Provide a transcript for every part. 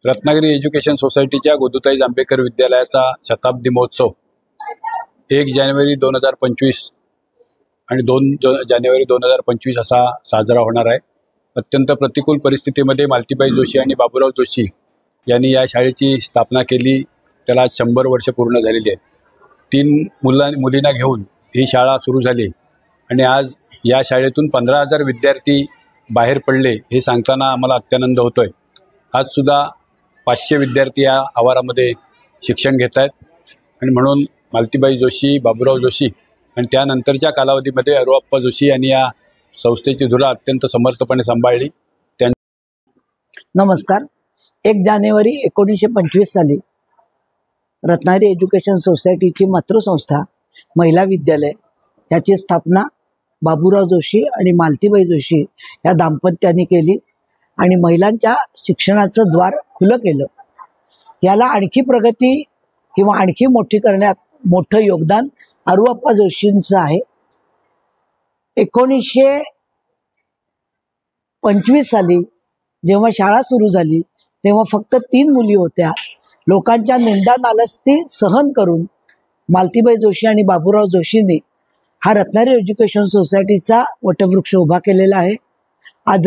Ratnagiri education सोसायटीच्या गोदुताई जांभेकर विद्यालयाचा शताब्दी महोत्सव 1 जानेवारी 2025 आणि 2 जानेवारी 2025 असा साजरा होणार आहे। अत्यंत प्रतिकूल परिस्थितीमध्ये मालतीबाई जोशी आणि बाबूराव जोशी यांनी या शाळेची स्थापना केली। त्याला 100 वर्ष पूर्ण झालेली आहेत। 3 मुलींना घेऊन ही शाळा सुरू झाली आणि आज या शाळेतून 15,000 विद्यार्थी बाहेर पडले हे सांगताना आम्हाला अत्यानंद होतोय। आज सुद्धा 500 विद्यार्थी या आवारामध्ये शिक्षण घेत आहेत आणि म्हणून मालतीबाई जोशी, बाबूराव जोशी आणि त्यानंतरच्या कालावधीमध्ये अरुआप्पा जोशी यांनी या संस्थेची धुरा अत्यंत समर्थपणे सांभाळली। नमस्कार। 1 जानेवारी 1925 साली रत्नागिरी एज्युकेशन सोसायटीची मातृसंस्था महिला विद्यालय याची स्थापना बाबूराव जोशी आणि मालतीबाई जोशी या दाम्पत्याने केली आणि महिलांच्या शिक्षणाचं द्वार खुलं केलं। याला आणखी प्रगती किंवा आणखी मोठी करण्यात मोठं योगदान अरुआप्पा जोशींचं आहे। 1925 साली जेव्हा शाळा सुरू झाली तेव्हा फक्त 3 मुली होत्या। लोकांच्या निंदा नालस्ती सहन करून मालतीबाई जोशी आणि बाबूराव जोशींनी हा रत्नागिरी एज्युकेशन सोसायटीचा वटवृक्ष उभा केलेला आहे। आज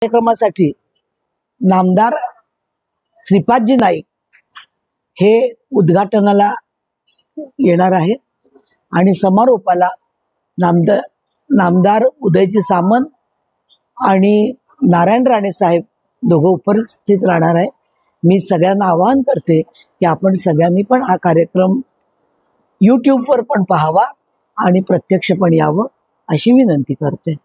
कार्यक्रमासाठी नामदार श्रीपादजी नाईक हे उद्घाटनाला येणार आहेत आणि समारोपाला नामदार उदयजी सामंत आणि नारायण राणे साहेब दोघं उपस्थित राहणार आहे। मी सगळ्यांना आवाहन करते की आपण सगळ्यांनी पण हा कार्यक्रम यूट्यूबवर पण पाहावा आणि प्रत्यक्ष पण यावं अशी विनंती करते।